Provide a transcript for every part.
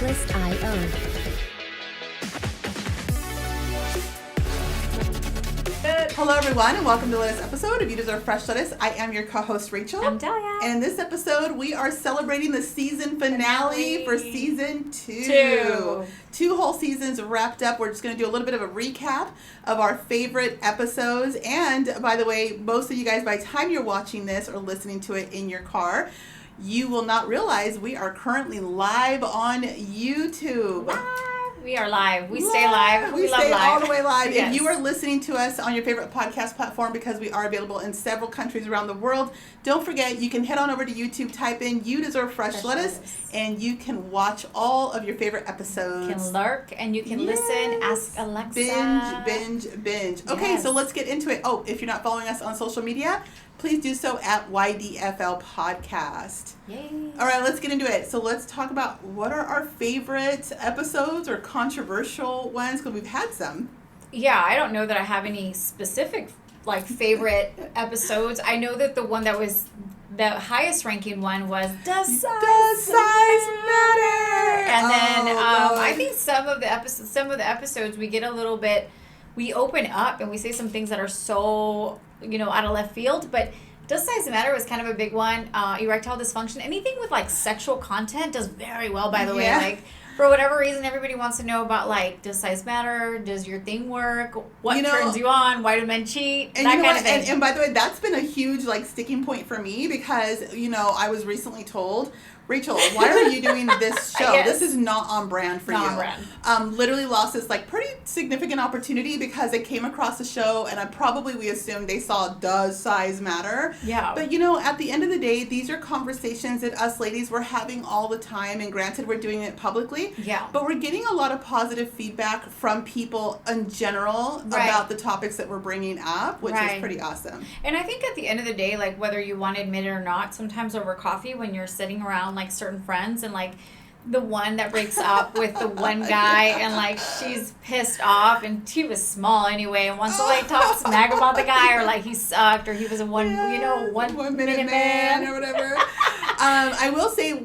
Craigslist.io. Hello everyone and welcome to the latest episode of You Deserve Fresh Lettuce. I am your co-host Rachel. I'm Delia. And in this episode we are celebrating the season finale for season 2. 2 whole seasons wrapped up. We're just going to do a little bit of a recap of our favorite episodes. And by the way, most of you guys, by the time you're watching this or listening to it in your car, you will not realize we are currently live on YouTube. We are live. We stay live. We love stay live. all the way live. Yes. If you are listening to us on your favorite podcast platform, because we are available in several countries around the world, don't forget you can head on over to YouTube, type in You Deserve Fresh Lettuce, and you can watch all of your favorite episodes. You can lurk and you can listen. Ask Alexa. Binge. Okay, so let's get into it. Oh, if you're not following us on social media, please do so at YDFL Podcast. Yay. All right, let's get into it. So let's talk about what are our favorite episodes or controversial ones, because we've had some. Yeah, I don't know that I have any specific favorite episodes. I know that the one that was the highest ranking one was Does Size Matter? And then I think some of the episodes we get a little bit, we open up and we say some things that are so, out of left field, but Does Size Matter was kind of a big one. Erectile dysfunction, anything with sexual content does very well, by the way. For whatever reason, everybody wants to know about does size matter? Does your thing work? What turns you on? Why do men cheat? And that kind of thing. And by the way, that's been a huge sticking point for me, because I was recently told, Rachel, why are you doing this show? Yes. This is not on brand for you. Not on brand. Literally lost this pretty significant opportunity because I came across the show and we assumed they saw Does Size Matter? Yeah. But at the end of the day, these are conversations that us ladies were having all the time, and granted we're doing it publicly. Yeah. But we're getting a lot of positive feedback from people in general about the topics that we're bringing up, which is pretty awesome. And I think at the end of the day, whether you want to admit it or not, sometimes over coffee when you're sitting around certain friends and the one that breaks up with the one guy and she's pissed off and she was small anyway and wants to talk smack about the guy or he sucked or he was a one minute man or whatever. I will say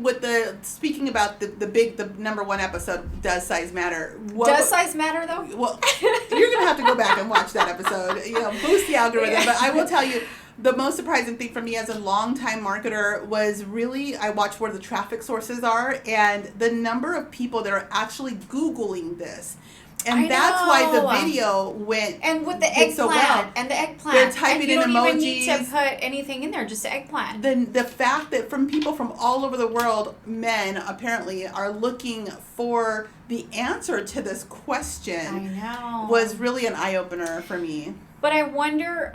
speaking about the number one episode, Does Size Matter? Does size matter though? Well, you're gonna have to go back and watch that episode. Boost the algorithm. Yeah. But I will tell you, the most surprising thing for me as a longtime marketer was really, I watched where the traffic sources are and the number of people that are actually Googling this. And that's why the video went and with the eggplant so well. And the eggplant. They're typing in emojis. You don't even need to put anything in there, just the eggplant. The fact that from people from all over the world, men apparently are looking for the answer to this question was really an eye-opener for me. But I wonder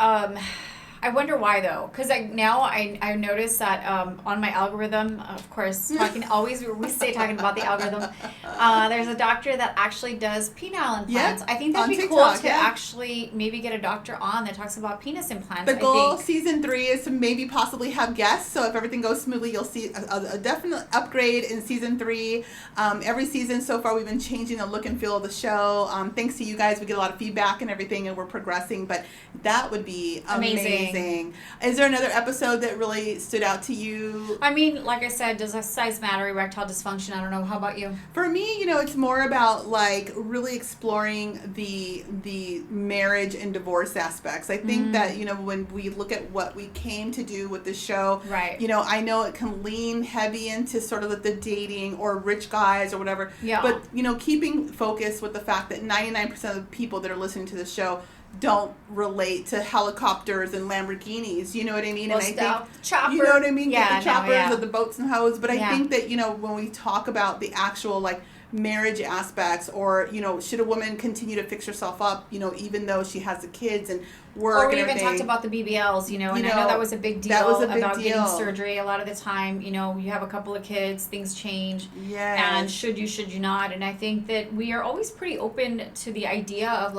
why though, because I noticed that on my algorithm, of course, we stay talking about the algorithm. There's a doctor that actually does penile implants. I think that'd be TikTok, cool to actually maybe get a doctor on that talks about penis implants. The goal season 3 is to maybe possibly have guests. So if everything goes smoothly, you'll see a definite upgrade in season 3. Every season so far, we've been changing the look and feel of the show. Thanks to you guys, we get a lot of feedback and everything, and we're progressing. But that would be amazing. Is there another episode that really stood out to you? I mean, like I said, Does Size Matter? Erectile dysfunction. I don't know. How about you? For me, it's more about really exploring the marriage and divorce aspects. I think that when we look at what we came to do with the show, I know it can lean heavy into sort of the dating or rich guys or whatever. Yeah. But keeping focus with the fact that 99% of the people that are listening to the show don't relate to helicopters and Lamborghinis, you know what I mean? Well, and I think chopper. You know what I mean? The choppers or the boats and hoes. But I think that, when we talk about the actual marriage aspects or, should a woman continue to fix herself up, even though she has the kids and work and everything. Or we even talked about the BBLs, and I know that was a big deal. That was a big about deal. Getting surgery. A lot of the time, you have a couple of kids, things change. Yes. And should you not? And I think that we are always pretty open to the idea of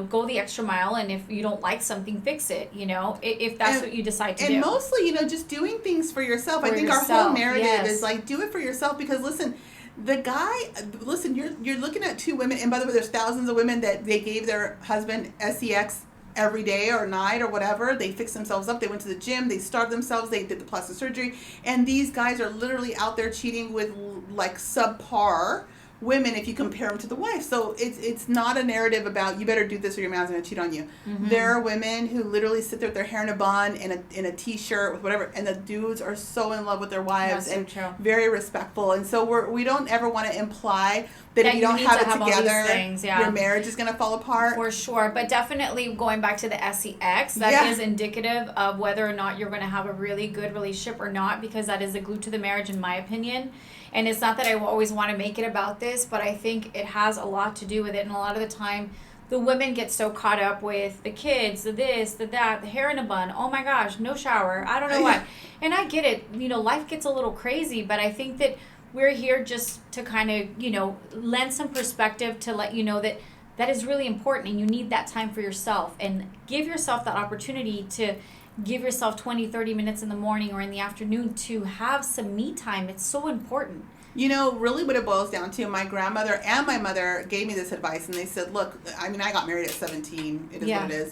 go the extra mile, and if you don't like something, fix it, if that's what you decide to do. And mostly, just doing things for yourself. I think our whole narrative is do it for yourself, because listen, you're looking at 2 women, and by the way, there's thousands of women that they gave their husband sex every day or night or whatever. They fixed themselves up. They went to the gym. They starved themselves. They did the plastic surgery. And these guys are literally out there cheating with like subpar women if you compare them to the wife. So it's not a narrative about you better do this or your man's going to cheat on you. Mm-hmm. There are women who literally sit there with their hair in a bun and in a t-shirt with whatever, and the dudes are so in love with their wives and very respectful. And so we don't ever want to imply that if you don't have it together, your marriage is going to fall apart. For sure. But definitely going back to the sex, that is indicative of whether or not you're going to have a really good relationship or not, because that is the glue to the marriage, in my opinion. And it's not that I always want to make it about this, but I think it has a lot to do with it. And a lot of the time, the women get so caught up with the kids, the this, the that, the hair in a bun. Oh my gosh, no shower. I don't know what. And I get it. You know, life gets a little crazy, but I think that we're here just to kind of, you know, lend some perspective to let you know that that is really important, and you need that time for yourself, and give yourself that opportunity to give yourself 20, 30 minutes in the morning or in the afternoon to have some me time. It's so important. You know, really what it boils down to, my grandmother and my mother gave me this advice, and they said, look, I mean, I got married at 17. It is what it is.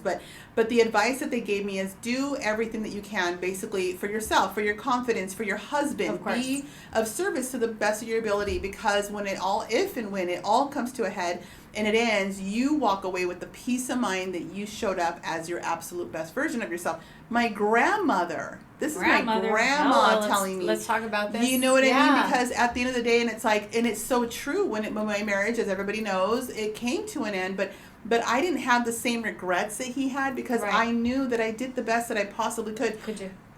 But the advice that they gave me is do everything that you can, basically, for yourself, for your confidence, for your husband. Of course. Be of service to the best of your ability, because when it all, if and when it all comes to a head and it ends, you walk away with the peace of mind that you showed up as your absolute best version of yourself. My grandmother, this is my grandma telling me. Let's talk about this. You know what I mean? Because at the end of the day, and it's like, and it's so true, when my marriage, as everybody knows, it came to an end, but I didn't have the same regrets that he had, because I knew that I did the best that I possibly could.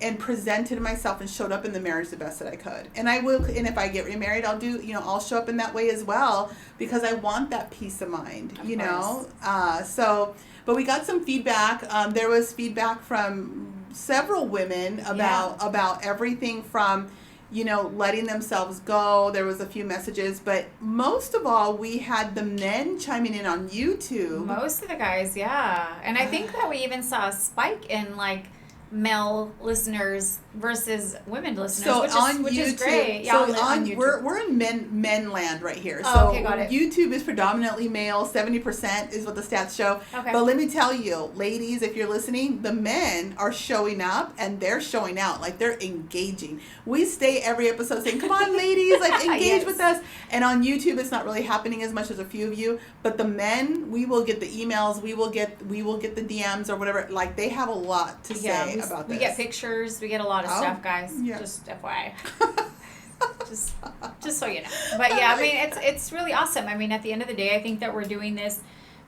And presented myself and showed up in the marriage the best that I could. And I will, and if I get remarried, I'll show up in that way as well, because I want that peace of mind, you know? But we got some feedback. There was feedback from several women about everything from, you know, letting themselves go. There was a few messages, but most of all, we had the men chiming in on YouTube. Most of the guys, and I think that we even saw a spike in like male listeners versus women listeners, which is great. Yeah, on YouTube. We're in men land right here. So okay, got it. YouTube is predominantly male. 70% is what the stats show. Okay. But let me tell you, ladies, if you're listening, the men are showing up and they're showing out. Like, they're engaging. We stay every episode saying, "Come on, ladies, like engage with us." And on YouTube, it's not really happening as much as a few of you. But the men, we will get the emails, we will get the DMs or whatever. Like, they have a lot to say about this. We get pictures. We get a lot of stuff, guys. Just FYI. just so you know. But yeah, I mean, it's really awesome. I mean, at the end of the day, I think that we're doing this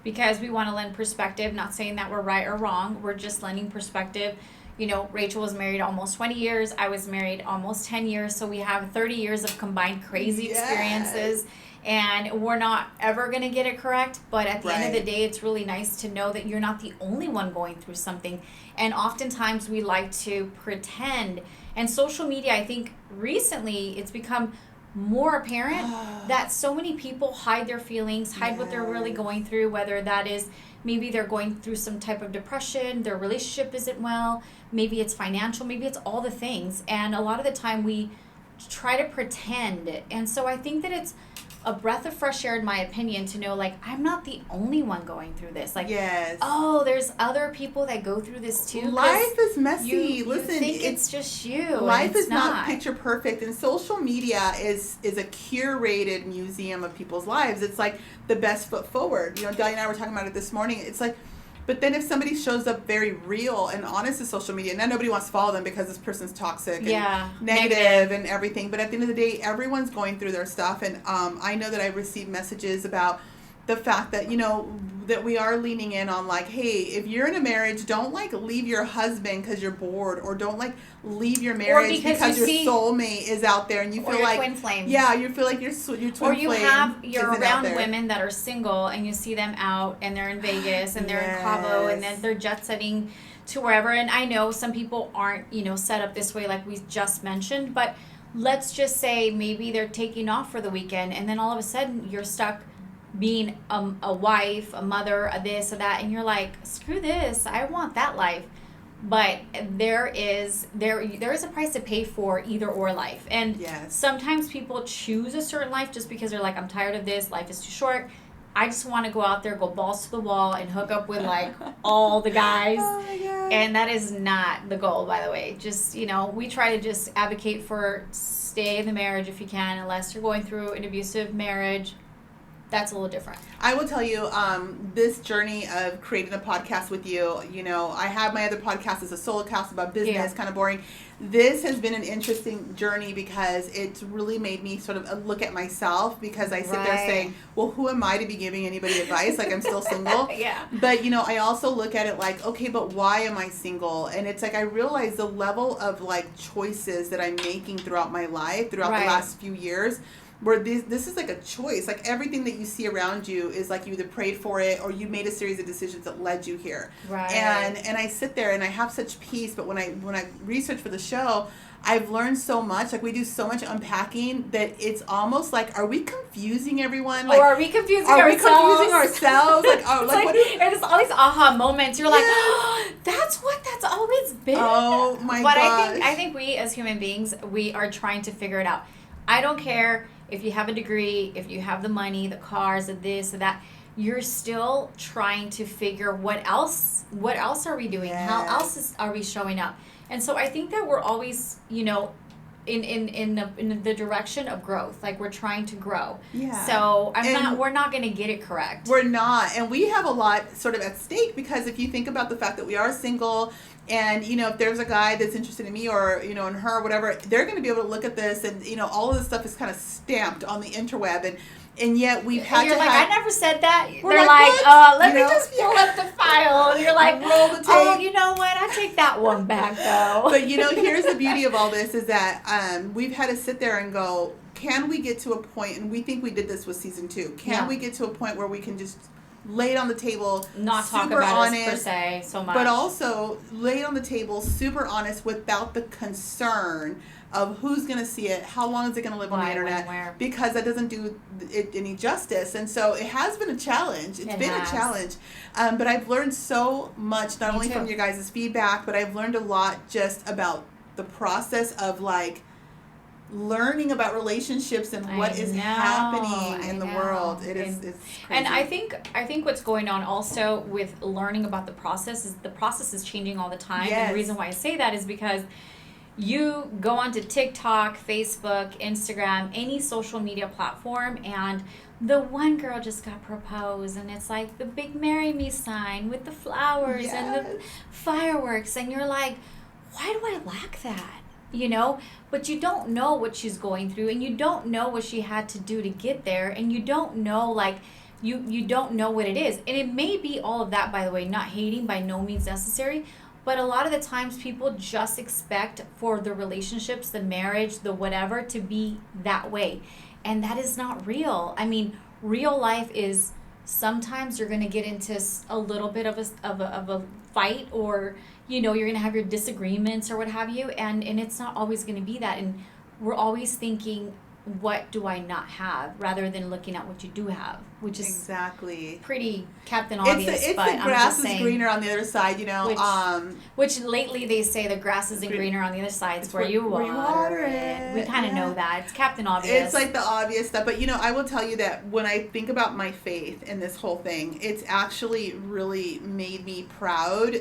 because we want to lend perspective. Not saying that we're right or wrong. We're just lending perspective. You know, Rachel was married almost 20 years. I was married almost 10 years. So we have 30 years of combined crazy experiences. And we're not ever going to get it correct. But at the end of the day, it's really nice to know that you're not the only one going through something. And oftentimes we like to pretend. And social media, I think recently it's become more apparent that so many people hide their feelings, hide what they're really going through, whether that is maybe they're going through some type of depression, their relationship isn't well, maybe it's financial, maybe it's all the things. And a lot of the time we try to pretend. And so I think that it's a breath of fresh air, in my opinion, to know, like, I'm not the only one going through this. Like, there's other people that go through this too. Life is messy. Listen, you think it's just you. Life is not picture perfect, and social media is a curated museum of people's lives. It's like the best foot forward. You know, Dahlia and I were talking about it this morning. It's like, but then if somebody shows up very real and honest to social media, now nobody wants to follow them because this person's toxic and negative and everything. But at the end of the day, everyone's going through their stuff. And I know that I received messages about the fact that, you know, that we are leaning in on, like, hey, if you're in a marriage, don't, like, leave your husband because you're bored, or don't, like, leave your marriage because your soulmate is out there and you feel like twin flame. Yeah, you feel like your twin flame. Or you're around women that are single and you see them out and they're in Vegas and they're in Cabo and then they're jet setting to wherever. And I know some people aren't, you know, set up this way like we just mentioned, but let's just say maybe they're taking off for the weekend and then all of a sudden you're stuck being a wife, a mother, a this, a that, and you're like, screw this, I want that life. But there is a price to pay for either or life. And sometimes people choose a certain life just because they're like, I'm tired of this, life is too short, I just want to go out there, go balls to the wall, and hook up with like all the guys. Oh my God. And that is not the goal, by the way. Just, we try to just advocate for stay in the marriage if you can, unless you're going through an abusive marriage. That's a little different. I will tell you, this journey of creating a podcast with you, I have my other podcast as a solo cast about business, kind of boring. This has been an interesting journey because it's really made me sort of look at myself, because I sit there saying, well, who am I to be giving anybody advice? Like, I'm still single. Yeah. But, I also look at it like, okay, but why am I single? And it's like, I realize the level of like choices that I'm making throughout my life, throughout the last few years, where this is like a choice. Like, everything that you see around you is like you either prayed for it or you made a series of decisions that led you here. Right. And I sit there and I have such peace. But when I research for the show, I've learned so much. Like, we do so much unpacking that it's almost like, are we confusing everyone? Like, or are we confusing ourselves? Like, oh, like what? There's all these aha moments. You're like, oh, that's what that's always been. Oh my gosh. But I think we as human beings, we are trying to figure it out. I don't care if you have a degree, if you have the money, the cars, the this, the that. You're still trying to figure what else are we doing? How else are we showing up? And so I think that we're always, in the direction of growth. Like, we're trying to grow. Yeah. So we're not going to get it correct. We're not. And we have a lot sort of at stake, because if you think about the fact that we are single, and, if there's a guy that's interested in me or, in her or whatever, they're going to be able to look at this and, all of this stuff is kind of stamped on the interweb. And yet we've had you're to like, have... I never said that. We're They're like, let me just pull up the file. And you're like, roll the tape. Oh, you know what? I take that one back, though. But, here's the beauty of all this is that we've had to sit there and go, can we get to a point, and we think we did this with season 2, can we get to a point where we can just lay it on the table, not talk about it per se so much, but also lay it on the table, super honest, without the concern of who's going to see it, how long is it going to live on the internet, because that doesn't do it any justice. And so it has been a challenge. It's been a challenge. But I've learned so much, not only from your guys' feedback, but I've learned a lot just about the process of like learning about relationships and what is happening in the world. It's crazy. And I think what's going on also with learning about the process is the process is changing all the time. And the reason why I say that is because you go onto TikTok, Facebook, Instagram, any social media platform, and the one girl just got proposed, and it's like the big marry me sign with the flowers and the fireworks, and you're like, why do I lack that? But you don't know what she's going through, and you don't know what she had to do to get there, and you don't know, like, you don't know what it is. And it may be all of that, by the way, not hating, by no means necessary, but a lot of the times people just expect for the relationships, the marriage, the whatever, to be that way. And that is not real. I mean, real life is sometimes you're going to get into a little bit of a fight, or you're going to have your disagreements or what have you, and it's not always going to be that. And we're always thinking, what do I not have, rather than looking at what you do have, which is pretty Captain Obvious. It's the grass is greener on the other side, Which lately they say the grass isn't greener on the other side. It's where you water it. We kind of know that. It's Captain Obvious. It's like the obvious stuff. But, I will tell you that when I think about my faith in this whole thing, it's actually really made me proud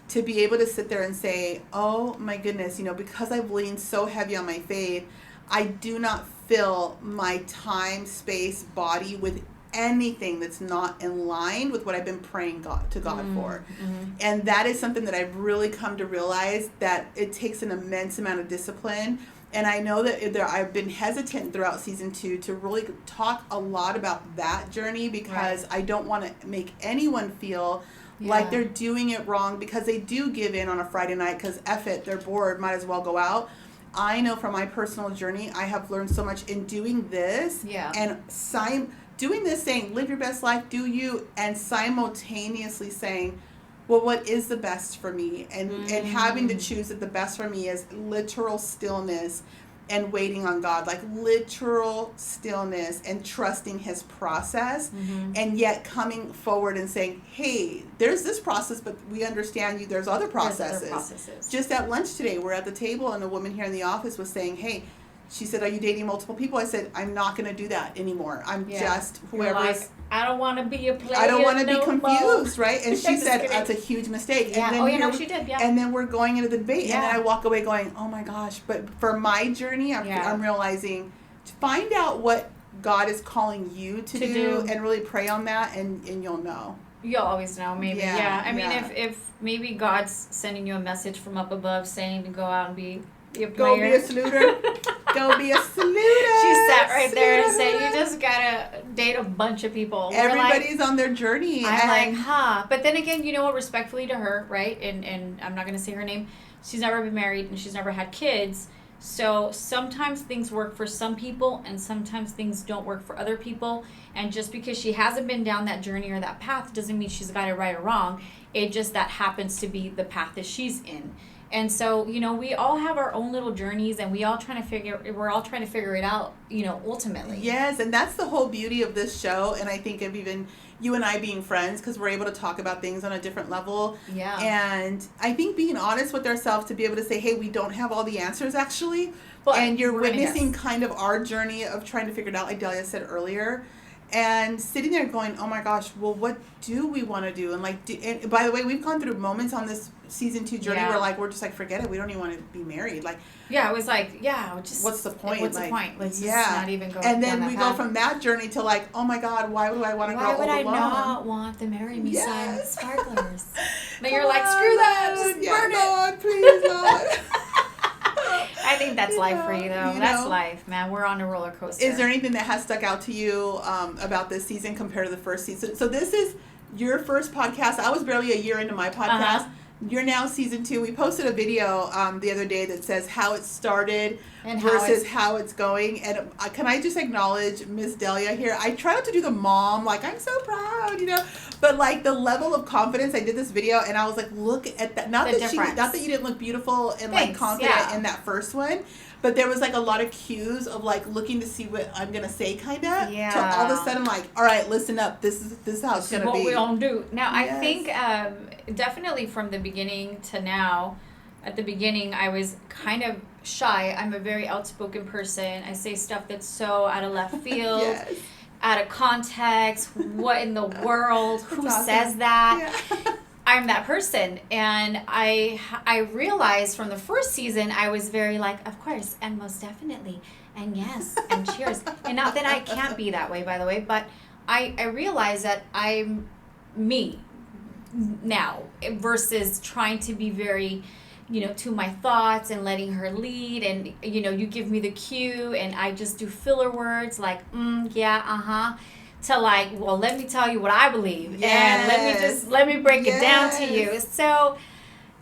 to be able to sit there and say, oh, my goodness, because I've leaned so heavy on my faith, I do not fill my time, space, body with anything that's not in line with what I've been praying to God for. Mm-hmm. And that is something that I've really come to realize, that it takes an immense amount of discipline. And I know that I've been hesitant throughout season 2 to really talk a lot about that journey, because I don't want to make anyone feel like they're doing it wrong, because they do give in on a Friday night because F it, they're bored, might as well go out. I know from my personal journey, I have learned so much in doing this, and doing this, saying, live your best life, do you, and simultaneously saying, well, what is the best for me? And having to choose that the best for me is literal stillness and waiting on God, like literal stillness and trusting his process, and yet coming forward and saying, hey, there's this process, but we understand you, there's other processes. Just at lunch today, we're at the table, and a woman here in the office was saying, hey, she said, are you dating multiple people? I said, I'm not going to do that anymore. I'm just whoever's. Like, I don't want to be a player. I don't want to be confused, right? And she said, that's a huge mistake. Yeah. And then she did, yeah. And then we're going into the debate, and then I walk away going, oh my gosh. But for my journey, I'm realizing to find out what God is calling you to do and really pray on that, and you'll know. You'll always know, maybe. Yeah. I mean, if maybe God's sending you a message from up above saying to go out and be a player. Go be a salooter. Go be a salooter. She sat right there and said, you just gotta date a bunch of people. Everybody's on their journey. I'm like, But then again, you know what, respectfully to her, right? And I'm not gonna say her name. She's never been married and she's never had kids. So sometimes things work for some people and sometimes things don't work for other people. And just because she hasn't been down that journey or that path doesn't mean she's got it right or wrong. It just that happens to be the path that she's in. And so, you know, we all have our own little journeys and we're all trying to figure it out, you know, ultimately. Yes, and that's the whole beauty of this show. And I think of even you and I being friends because we're able to talk about things on a different level. Yeah. And I think being honest with ourselves to be able to say, hey, we don't have all the answers actually. But and you're witnessing kind of our journey of trying to figure it out, like Delia said earlier. And sitting there going, oh my gosh, well, what do we want to do? And and by the way, we've gone through moments on this season 2 journey where we're just like, forget it. We don't even want to be married. Like, yeah, it was like, just what's the point? What's the point? Let's just not even go. And then we go from that journey to like, oh my God, why would I want to grow old alone? Why would I not want the Marry Me sign sparklers? Then you're like, screw that, just burn it. God, please, Lord. I think that's life for you, though. That's life, man. We're on a roller coaster. Is there anything that has stuck out to you about this season compared to the first season? So this is your first podcast. I was barely a year into my podcast. You're now season 2. We posted a video the other day that says how it started and versus how it's going. And can I just acknowledge Miss Delia here? I try not to do the mom, like, I'm so proud, you know. But, like, the level of confidence, I did this video, and I was like, look at that. Not that you didn't look beautiful and, like, confident in that first one. But there was, like, a lot of cues of, like, looking to see what I'm going to say, kind of. Yeah. So all of a sudden, I'm like, all right, listen up. This is how it's going to be. What we all do. Now, I think definitely from the beginning to now, at the beginning, I was kind of shy. I'm a very outspoken person. I say stuff that's so out of left field. Out of context. What in the world? Who says that? Yeah. I'm that person, and I realized from the first season I was very like, of course, and most definitely, and yes, and cheers. And not that I can't be that way, by the way, but I realized that I'm me now versus trying to be very, you know, to my thoughts and letting her lead, and you know, you give me the cue and I just do filler words like to like, well, let me tell you what I believe and let me break it down to you. So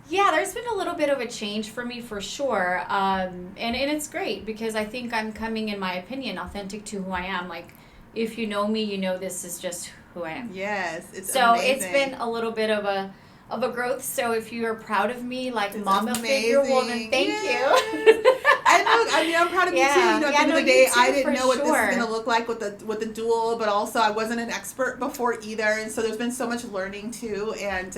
yeah, there's been a little bit of a change for me for sure, and it's great because I think I'm coming, in my opinion, authentic to who I am. Like, if you know me, you know this is just who I am. Yes, it's so amazing. It's been a little bit of a growth. So if you are proud of me, like it's mama figure, well then thank you. I'm proud of you too. You know, at the end of the day, I didn't know what this is going to look like with the dual, but also I wasn't an expert before either, and so there's been so much learning too. And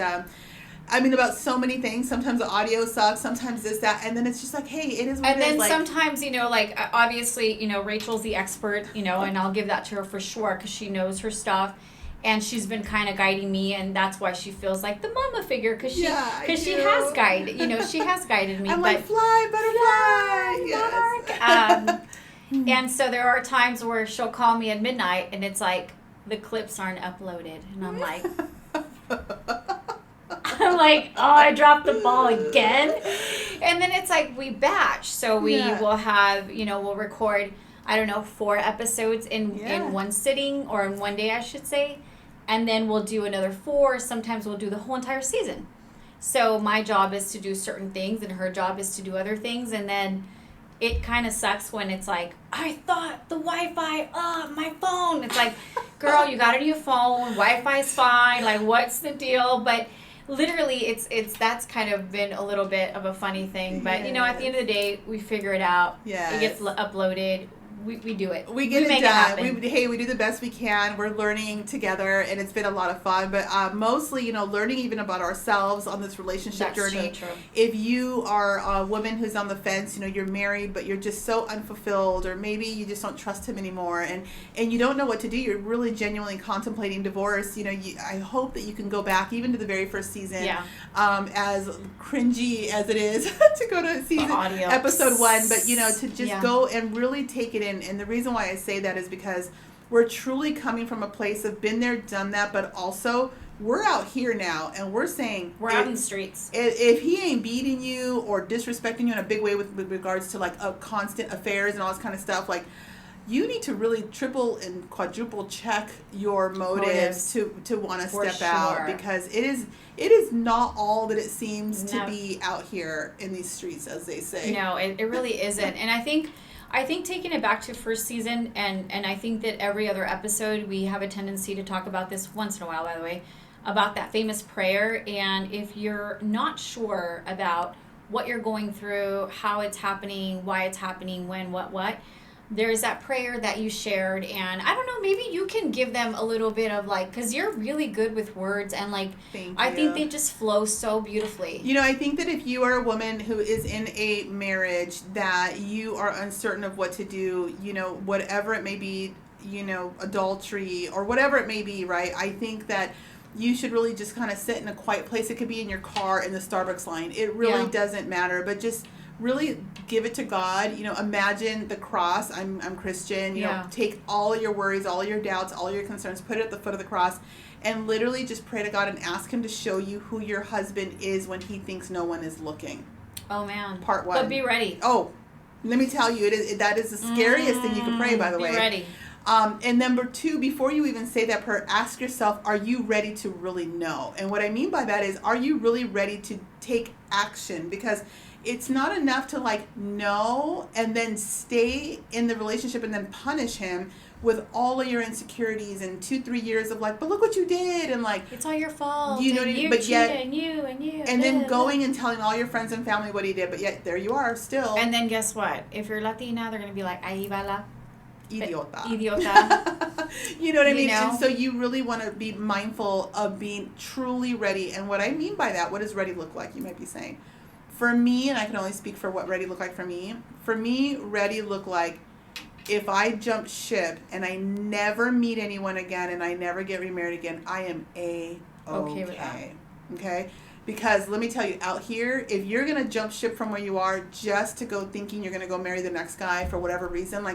about so many things. Sometimes the audio sucks, sometimes this, that, and then it's just like, hey, it is what it is. And then sometimes, you know, like obviously, you know, Rachel's the expert, you know, and I'll give that to her for sure because she knows her stuff. And she's been kind of guiding me, and that's why she feels like the mama figure, because she has guided, you know, she has guided me. I'm like, fly, butterfly, yes. And so there are times where she'll call me at midnight, and it's like the clips aren't uploaded, and I'm like, oh, I dropped the ball again. And then it's like we batch, so we will have, you know, we'll record, I don't know, 4 episodes in one sitting, or in one day, I should say. And then we'll do another 4. Sometimes we'll do the whole entire season. So my job is to do certain things, and her job is to do other things. And then it kind of sucks when it's like, I thought the Wi-Fi, my phone. It's like, girl, you got a new phone. Wi-Fi's fine. Like, what's the deal? But literally, it's that's kind of been a little bit of a funny thing. But, you know, at the end of the day, we figure it out. Yeah. It gets uploaded. we do it. We get it done. We do the best we can. We're learning together, and it's been a lot of fun. But mostly, learning even about ourselves on this relationship journey. So true. If you are a woman who's on the fence, you're married, but you're just so unfulfilled, or maybe you just don't trust him anymore, and you don't know what to do. You're really genuinely contemplating divorce. I hope that you can go back even to the very first season. Yeah. As cringy as it is to go to episode 1, but to just go and really take it in. And the reason why I say that is because we're truly coming from a place of been there, done that, but also we're out here now, and we're saying we're out in the streets. If he ain't beating you or disrespecting you in a big way with regards to like constant affairs and all this kind of stuff, like, you need to really triple and quadruple check your motives to want to step out, because it is not all that it seems to be out here in these streets, as they say. No, it really isn't. And I think taking it back to first season, and I think that every other episode we have a tendency to talk about this once in a while, by the way, about that famous prayer. And if you're not sure about what you're going through, how it's happening, why it's happening, when, what, there's that prayer that you shared, and I don't know, maybe you can give them a little bit of because you're really good with words, and I think they just flow so beautifully. I think that if you are a woman who is in a marriage that you are uncertain of what to do, whatever it may be, adultery or whatever it may be, right? I think that you should really just kind of sit in a quiet place. It could be in your car, in the Starbucks line. It really doesn't matter, but just really give it to God. Imagine the cross. I'm Christian. Take all your worries, all your doubts, all your concerns, put it at the foot of the cross, and literally just pray to God and ask him to show you who your husband is when he thinks no one is looking. Oh, man. Part 1. But be ready. Oh, let me tell you, that is the scariest thing you can pray, by the way. Be ready. And number 2, before you even say that prayer, ask yourself, are you ready to really know? And what I mean by that is, are you really ready to take action? Because it's not enough to know and then stay in the relationship and then punish him with all of your insecurities and 2-3 years of but look what you did, and it's all your fault. You know what I mean? But yet, and you and then going and telling all your friends and family what he did, but yet there you are still. And then guess what? If you're Latina, they're gonna be like, ahí va la idiota. You know what I mean? And so you really want to be mindful of being truly ready. And what I mean by that, what does ready look like? You might be saying. For me, and I can only speak for what ready looked like for me, ready looked like if I jump ship and I never meet anyone again and I never get remarried again, I am okay with that. Okay? Because let me tell you, out here, if you're going to jump ship from where you are just to go thinking you're going to go marry the next guy for whatever reason,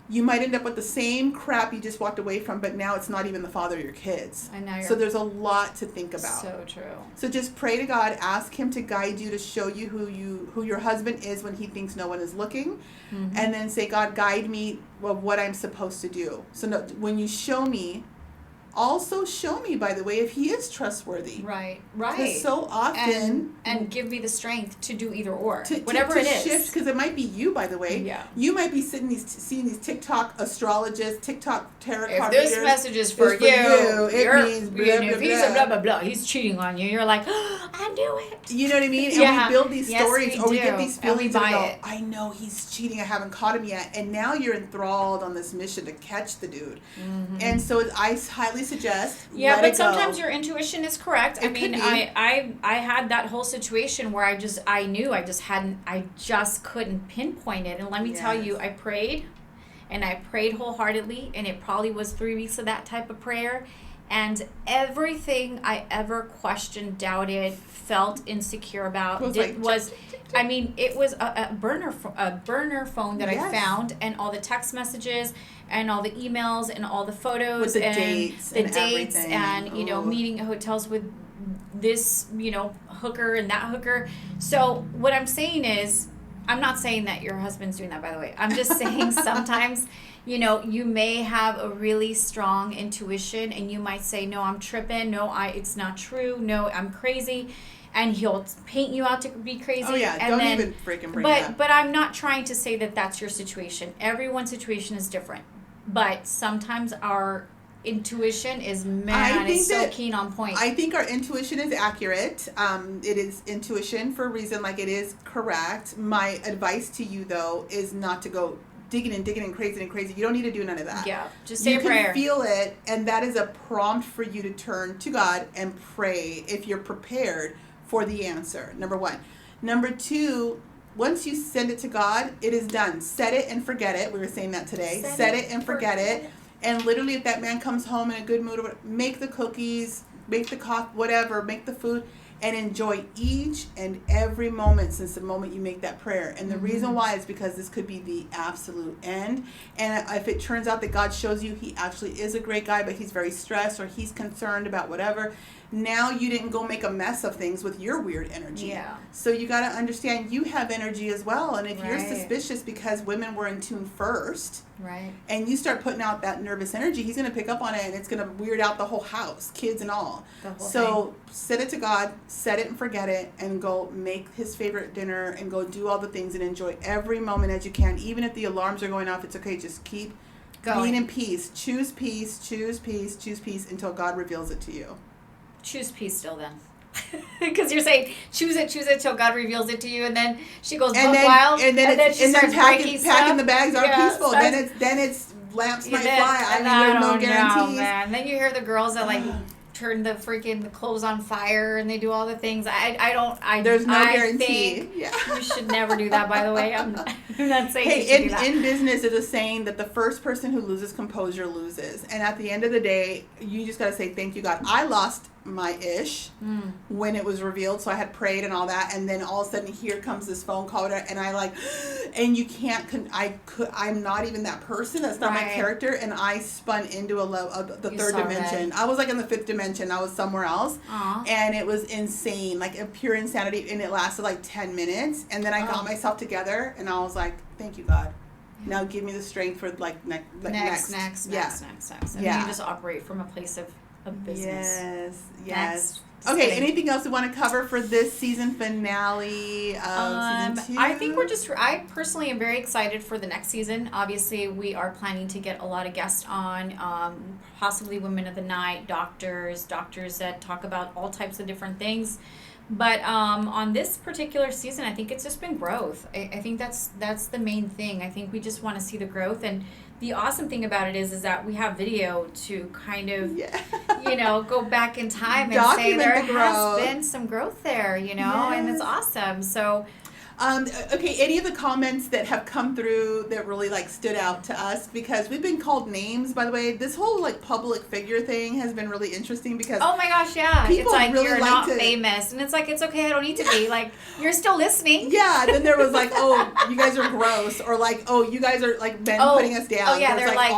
you might end up with the same crap you just walked away from, but now it's not even the father of your kids. I know. So there's a lot to think about. So true. So just pray to God, ask him to guide you, to show you who your husband is when he thinks no one is looking, and then say, God, guide me of what I'm supposed to do. So when you show me, also show me, by the way, if he is trustworthy. Right. Because so often... And give me the strength to do either or. Whatever it is. Shift, because it might be you, by the way. Yeah. You might be seeing these TikTok astrologists, TikTok tarot card readers. If this message is for you, it means blah, blah, if he's a blah, blah, blah, he's cheating on you, you're like, oh, I knew it. You know what I mean? And we build these stories, or we get these feelings and we go, I know he's cheating, I haven't caught him yet. And now you're enthralled on this mission to catch the dude. And so I highly suggest... Yeah, but sometimes your intuition is correct. I mean, I had that whole situation where I just couldn't pinpoint it. And let me tell you, I prayed wholeheartedly, and it probably was 3 weeks of that type of prayer. And everything I ever questioned, doubted, felt insecure about it was a burner phone that I found, and all the text messages and all the emails and all the photos with and the dates and meeting at hotels with this hooker and that hooker. So what I'm saying is, I'm not saying that your husband's doing that, by the way. I'm just saying sometimes you may have a really strong intuition, and you might say, no, I'm tripping. No, it's not true. No, I'm crazy. And he'll paint you out to be crazy. Oh, yeah. And don't even freaking bring that. But I'm not trying to say that that's your situation. Everyone's situation is different. But sometimes our intuition is, so keen on point. I think our intuition is accurate. It is intuition for a reason, it is correct. My advice to you, though, is not to go digging and crazy. You don't need to do none of that. Yeah, just say a prayer. You can feel it, and that is a prompt for you to turn to God and pray if you're prepared for the answer, number one. Number two, once you send it to God, it is done. Set it and forget it. We were saying that today. Set it and forget it. And literally, if that man comes home in a good mood, make the cookies, make the coffee, whatever, make the food, and enjoy each and every moment since the moment you make that prayer. And the reason why is because this could be the absolute end. And if it turns out that God shows you he actually is a great guy, but he's very stressed or he's concerned about whatever, now you didn't go make a mess of things with your weird energy. Yeah. So you got to understand you have energy as well. And if you're suspicious because women were in tune first, right, and you start putting out that nervous energy, he's going to pick up on it, and it's going to weird out the whole house, kids and all. So set it to God, set it and forget it, and go make his favorite dinner and go do all the things and enjoy every moment as you can. Even if the alarms are going off, it's okay. Just keep being in peace. Choose peace until God reveals it to you. Choose peace still then. Because you're saying choose it till God reveals it to you, and then she goes wild, and then she starts packing the bags are peaceful. Then it's lamps might fly. I mean, there's no guarantees. Man. And then you hear the girls that like turn the clothes on fire, and they do all the things. There's no guarantee. You should never do that. By the way, I'm not saying. Hey, in business, it is saying that the first person who loses composure loses, and at the end of the day, you just got to say thank you, God. I lost my ish when it was revealed, so I had prayed and all that, and then all of a sudden here comes this phone call, and I like, and you can't I'm not even that person, that's not my character, and I spun into a level of the third dimension. I was like in the fifth dimension, I was somewhere else. And it was insane, like a pure insanity, and it lasted like 10 minutes, and then I got myself together, and I was like, thank you, God. Now give me the strength for like next. And then you just operate from a place of business. Yes. Okay, anything else we want to cover for this season finale of season 2? I think I personally am very excited for the next season. Obviously, we are planning to get a lot of guests on, possibly women of the night, doctors that talk about all types of different things. But on this particular season, I think it's just been growth. I think that's the main thing. I think we just want to see the growth. And the awesome thing about it is that we have video to kind of, go back in time and say there has been some growth there, and it's awesome. So okay, any of the comments that have come through that really like stood out to us, because we've been called names, by the way. This whole like public figure thing has been really interesting because oh my gosh, yeah, people it's like really you're not famous, and it's like it's okay, I don't need to be, like you're still listening. Yeah, then there was like, oh, you guys are gross, or like, oh, you guys are like men putting us down. Oh yeah, they're like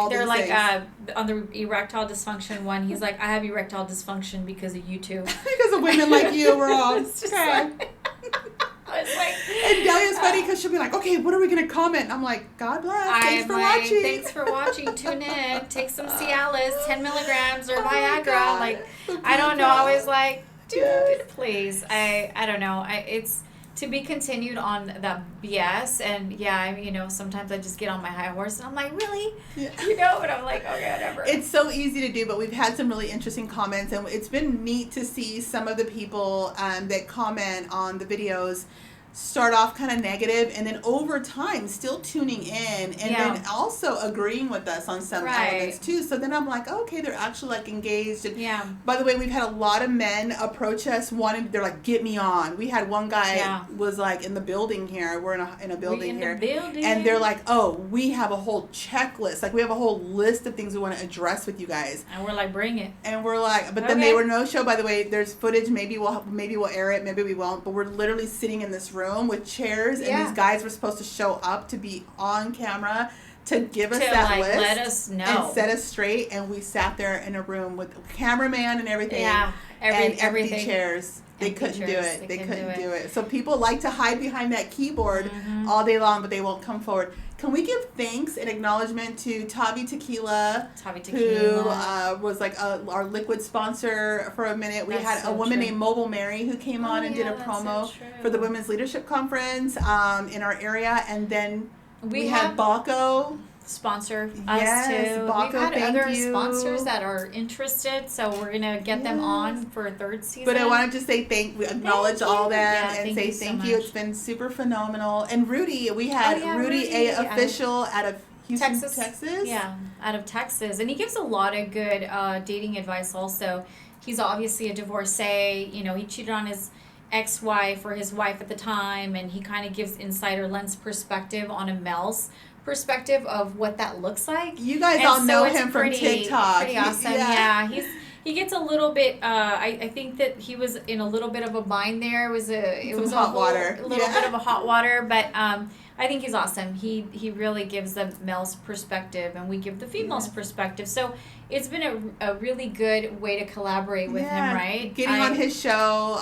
on the erectile dysfunction one, he's like, I have erectile dysfunction because of you two. Because of women like you, we're all okay. And Delia's funny because she'll be like, okay, what are we going to comment? And I'm like, God bless. Thanks for watching. Thanks for watching. Tune in. Take some Cialis, 10 milligrams or Viagra. Like, I don't know. I was like, dude, please. I don't know. It's to be continued on that BS. And sometimes I just get on my high horse and I'm like, really? Yeah. But I'm like, okay, whatever. It's so easy to do, but we've had some really interesting comments, and it's been neat to see some of the people that comment on the videos start off kind of negative, and then over time still tuning in, and then also agreeing with us on some elements too. So then I'm like, okay, they're actually like engaged. And by the way, we've had a lot of men approach us they're like, get me on. We had one guy was like in the building here. We're in a building here, and they're like, oh, we have a whole checklist. Like we have a whole list of things we want to address with you guys. And we're like, bring it. And we're like, but then they were no show. By the way, there's footage. Maybe we'll air it. Maybe we won't. But we're literally sitting in this room with chairs, and these guys were supposed to show up to be on camera to give us that list, let us know, and set us straight. And we sat there in a room with a cameraman and everything, and everything. empty chairs. They couldn't do it. They couldn't do it. So people like to hide behind that keyboard all day long, but they won't come forward. Can we give thanks and acknowledgement to Tavi Tequila, who was like our liquid sponsor for a minute. We had a woman named Mobile Mary who came on and did a promo for the Women's Leadership Conference in our area. And then we had Baco sponsor yes, us too. Baco, We've had thank other you. sponsors that are interested, so we're gonna get them on for a third season. But I wanted to say we acknowledge all them and say thank you. So it's been super phenomenal. And Rudy, we had Rudy A official out of Houston, Texas. Yeah, out of Texas, and he gives a lot of good dating advice. Also, he's obviously a divorcee. You know, he cheated on his ex-wife or his wife at the time, and he kind of gives insider lens perspective on a male's perspective of what that looks like. You guys all know him from TikTok. Pretty awesome. Yeah, he gets a little bit. I think that he was in a little bit of a bind there. It was a little bit of a hot water, but I think he's awesome. He really gives the male's perspective, and we give the female's perspective. So it's been a really good way to collaborate with him, right? Getting on his show,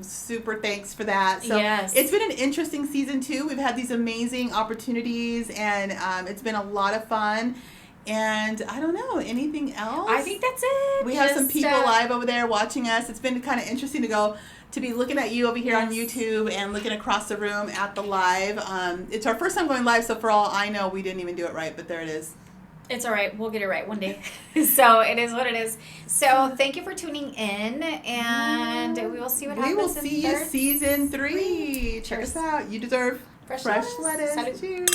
super thanks for that. So it's been an interesting season too. We've had these amazing opportunities, and it's been a lot of fun. And I don't know, anything else? I think that's it. We have some people live over there watching us. It's been kind of interesting to be looking at you over here on YouTube and looking across the room at the live. It's our first time going live, so for all I know, we didn't even do it right, but there it is. It's all right. We'll get it right one day. So it is what it is. So thank you for tuning in, and we will see what happens. We will see you season 3. Check us out. You deserve fresh lettuce. Cheers.